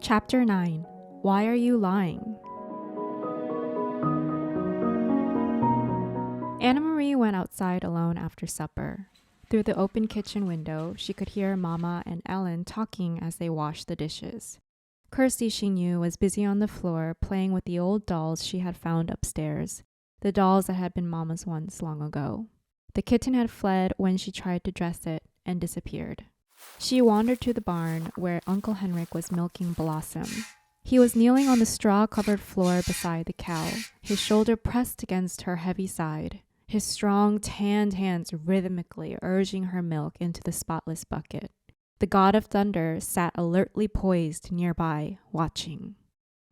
Chapter 9. Why Are You Lying? Anna Marie went outside alone after supper. Through the open kitchen window, she could hear Mama and Ellen talking as they washed the dishes. Kirsty, she knew, was busy on the floor playing with the old dolls she had found upstairs, the dolls that had been Mama's once long ago. The kitten had fled when she tried to dress it and disappeared. She wandered to the barn where Uncle Henrik was milking Blossom. He was kneeling on the straw-covered floor beside the cow, his shoulder pressed against her heavy side, his strong, tanned hands rhythmically urging her milk into the spotless bucket. The god of thunder sat alertly poised nearby, watching.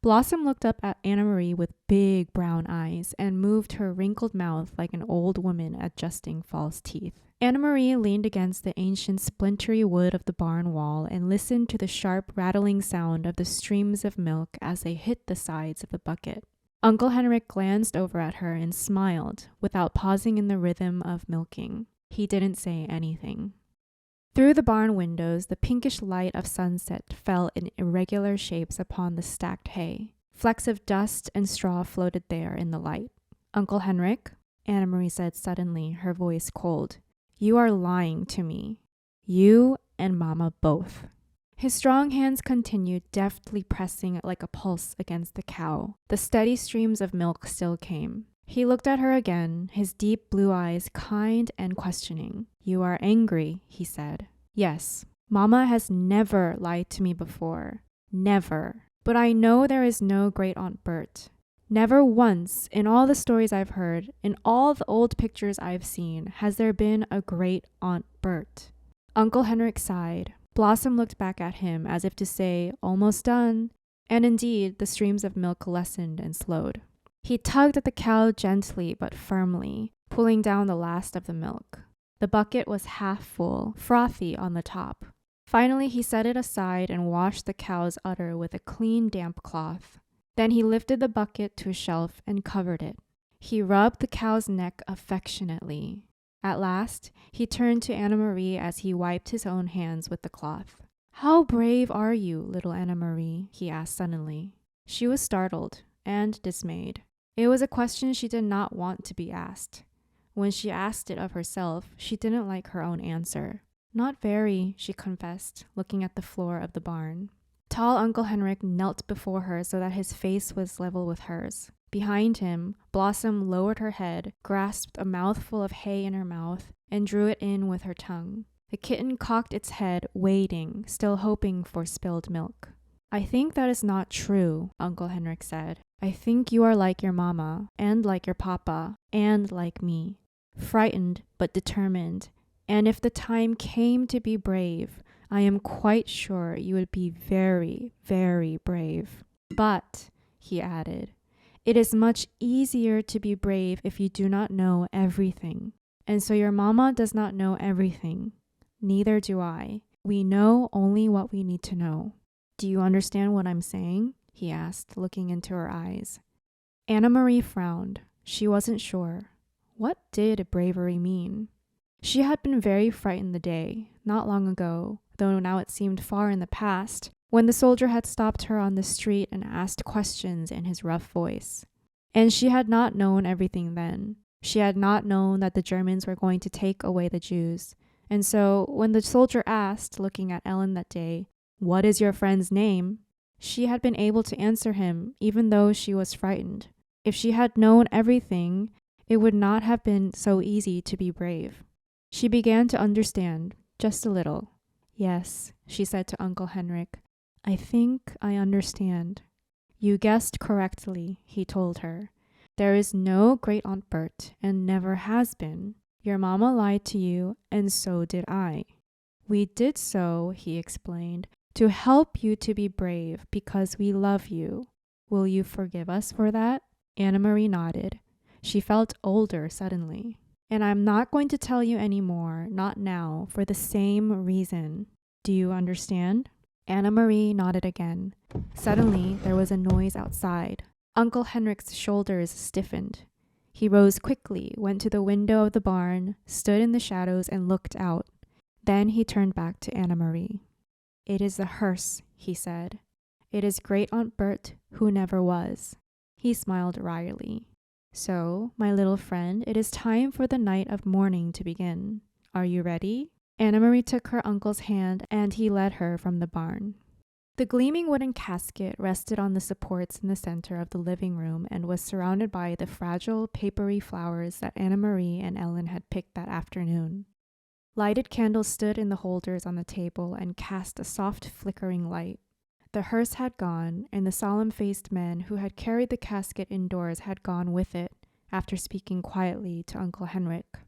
Blossom looked up at Anna Marie with big brown eyes and moved her wrinkled mouth like an old woman adjusting false teeth. Anna Marie leaned against the ancient splintery wood of the barn wall and listened to the sharp rattling sound of the streams of milk as they hit the sides of the bucket. Uncle Henrik glanced over at her and smiled without pausing in the rhythm of milking. He didn't say anything. Through the barn windows, the pinkish light of sunset fell in irregular shapes upon the stacked hay. Flecks of dust and straw floated there in the light. "Uncle Henrik," Anna Marie said suddenly, her voice cold, "you are lying to me. You and Mama both." His strong hands continued deftly pressing like a pulse against the cow. The steady streams of milk still came. He looked at her again, his deep blue eyes kind and questioning. "You are angry," he said. "Yes. Mama has never lied to me before. Never. But I know there is no great Aunt Bert. Never once, in all the stories I've heard, in all the old pictures I've seen, has there been a great Aunt Bert." Uncle Henrik sighed. Blossom looked back at him as if to say, "Almost done." And indeed, the streams of milk lessened and slowed. He tugged at the cow gently but firmly, pulling down the last of the milk. The bucket was half full, frothy on the top. Finally, he set it aside and washed the cow's udder with a clean, damp cloth. Then he lifted the bucket to a shelf and covered it. He rubbed the cow's neck affectionately. At last, he turned to Anna Marie as he wiped his own hands with the cloth. "How brave are you, little Anna Marie?" he asked suddenly. She was startled and dismayed. It was a question she did not want to be asked. When she asked it of herself, she didn't like her own answer. "Not very," she confessed, looking at the floor of the barn. Tall Uncle Henrik knelt before her so that his face was level with hers. Behind him, Blossom lowered her head, grasped a mouthful of hay in her mouth, and drew it in with her tongue. The kitten cocked its head, waiting, still hoping for spilled milk. "I think that is not true," Uncle Henrik said. "I think you are like your mama, and like your papa, and like me. Frightened but determined, and if the time came to be brave, I am quite sure you would be very, very brave. But," he added, "it is much easier to be brave if you do not know everything. And so your mama does not know everything. Neither do I. We know only what we need to know." "Do you understand what I'm saying?" he asked, looking into her eyes. Anna Marie frowned. She wasn't sure. What did bravery mean? She had been very frightened the day, not long ago, though now it seemed far in the past, when the soldier had stopped her on the street and asked questions in his rough voice. And she had not known everything then. She had not known that the Germans were going to take away the Jews. And so, when the soldier asked, looking at Ellen that day, "What is your friend's name?" she had been able to answer him even though she was frightened. If she had known everything, it would not have been so easy to be brave. She began to understand, just a little. "Yes," she said to Uncle Henrik, "I think I understand." "You guessed correctly," he told her. "There is no great Aunt Bert, and never has been. Your mama lied to you, and so did I. We did so," he explained, "to help you to be brave because we love you. Will you forgive us for that?" Anna Marie nodded. She felt older suddenly. "And I'm not going to tell you any more, not now, for the same reason. Do you understand?" Anna Marie nodded again. Suddenly, there was a noise outside. Uncle Henrik's shoulders stiffened. He rose quickly, went to the window of the barn, stood in the shadows, and looked out. Then he turned back to Anna Marie. "It is the hearse," he said. It is Great Aunt Bert who never was. He smiled wryly. So, my little friend, it is time for the night of mourning to begin. Are you ready? Anna Marie took her uncle's hand and he led her from the barn. The gleaming wooden casket rested on the supports in the center of the living room and was surrounded by the fragile, papery flowers that Anna Marie and Ellen had picked that afternoon. Lighted candles stood in the holders on the table and cast a soft, flickering light. The hearse had gone, and the solemn-faced men who had carried the casket indoors had gone with it, after speaking quietly to Uncle Henrik.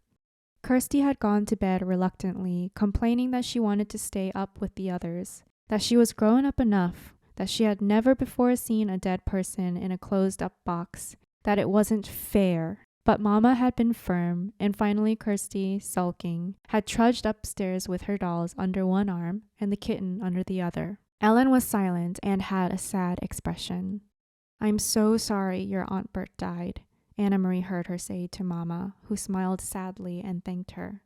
Kirsty had gone to bed reluctantly, complaining that she wanted to stay up with the others, that she was grown up enough, that she had never before seen a dead person in a closed-up box, that it wasn't fair. But Mama had been firm, and finally Kirsty, sulking, had trudged upstairs with her dolls under one arm and the kitten under the other. Ellen was silent and had a sad expression. I'm so sorry your Aunt Bert died, Anna Marie heard her say to Mama, who smiled sadly and thanked her.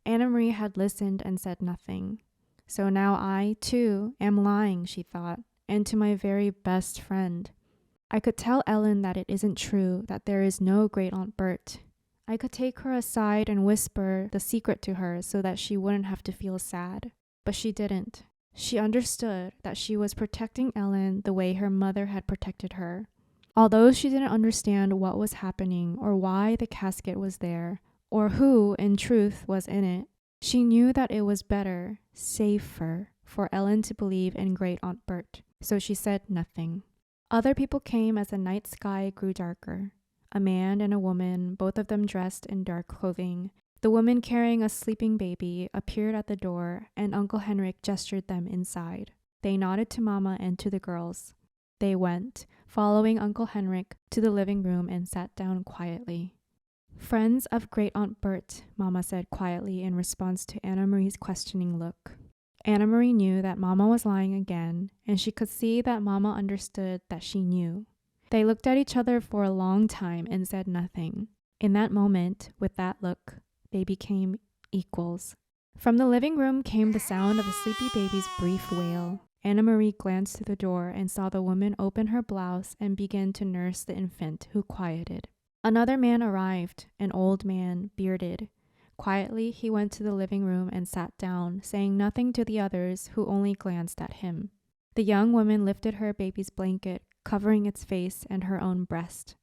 Anna Marie had listened and said nothing. So now I, too, am lying, she thought, and to my very best friend. I could tell Ellen that it isn't true, that there is no Great Aunt Bert. I could take her aside and whisper the secret to her so that she wouldn't have to feel sad. But she didn't. She understood that she was protecting Ellen the way her mother had protected her. Although she didn't understand what was happening or why the casket was there, or who, in truth, was in it, she knew that it was better, safer, for Ellen to believe in Great Aunt Bert, so she said nothing. Other people came as the night sky grew darker. A man and a woman, both of them dressed in dark clothing. The woman carrying a sleeping baby appeared at the door, and Uncle Henrik gestured them inside. They nodded to Mama and to the girls. They went, following Uncle Henrik, to the living room and sat down quietly. Friends of Great Aunt Bert, Mama said quietly in response to Anna Marie's questioning look. Anna Marie knew that Mama was lying again, and she could see that Mama understood that she knew. They looked at each other for a long time and said nothing. In that moment, with that look, they became equals. From the living room came the sound of a sleepy baby's brief wail. Anna Marie glanced through the door and saw the woman open her blouse and begin to nurse the infant, who quieted. Another man arrived, an old man, bearded. Quietly, he went to the living room and sat down, saying nothing to the others, who only glanced at him. The young woman lifted her baby's blanket, covering its face and her own breast.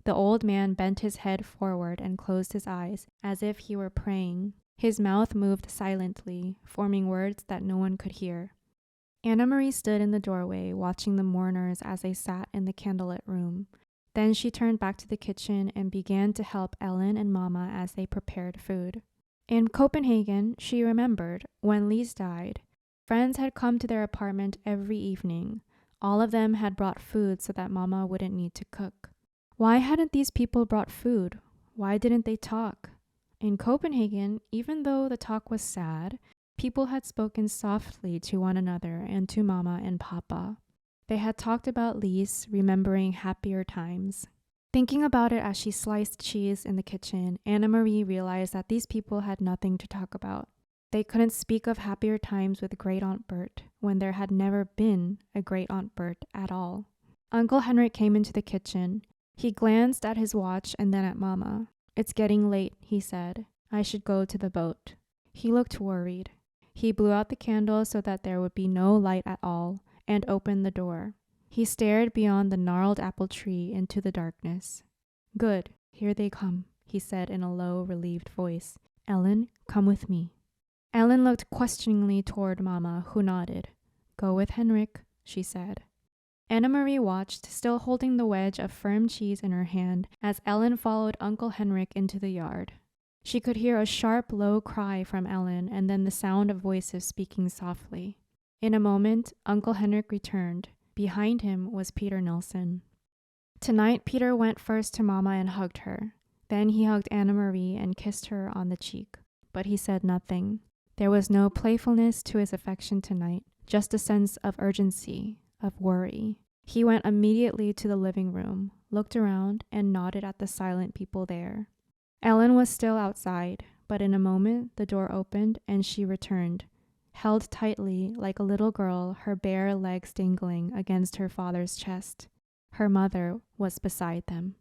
The old man bent his head forward and closed his eyes, as if he were praying. His mouth moved silently, forming words that no one could hear. Anna Marie stood in the doorway, watching the mourners as they sat in the candlelit room. Then she turned back to the kitchen and began to help Ellen and Mama as they prepared food. In Copenhagen, she remembered, when Lise died, friends had come to their apartment every evening. All of them had brought food so that Mama wouldn't need to cook. Why hadn't these people brought food? Why didn't they talk? In Copenhagen, even though the talk was sad, people had spoken softly to one another and to Mama and Papa. They had talked about Lise, remembering happier times. Thinking about it as she sliced cheese in the kitchen, Anna Marie realized that these people had nothing to talk about. They couldn't speak of happier times with Great Aunt Bert when there had never been a Great Aunt Bert at all. Uncle Henrik came into the kitchen. He glanced at his watch and then at Mama. It's getting late, he said. I should go to the boat. He looked worried. He blew out the candle so that there would be no light at all, and opened the door. He stared beyond the gnarled apple tree into the darkness. Good, here they come, he said in a low, relieved voice. Ellen, come with me. Ellen looked questioningly toward Mama, who nodded. Go with Henrik, she said. Anna Marie watched, still holding the wedge of firm cheese in her hand, as Ellen followed Uncle Henrik into the yard. She could hear a sharp, low cry from Ellen, and then the sound of voices speaking softly. In a moment, Uncle Henrik returned. Behind him was Peter Nilsson. Tonight, Peter went first to Mama and hugged her. Then he hugged Anna Marie and kissed her on the cheek. But he said nothing. There was no playfulness to his affection tonight, just a sense of urgency, of worry. He went immediately to the living room, looked around, and nodded at the silent people there. Ellen was still outside, but in a moment the door opened and she returned. held tightly like a little girl, her bare legs dangling against her father's chest. Her mother was beside them.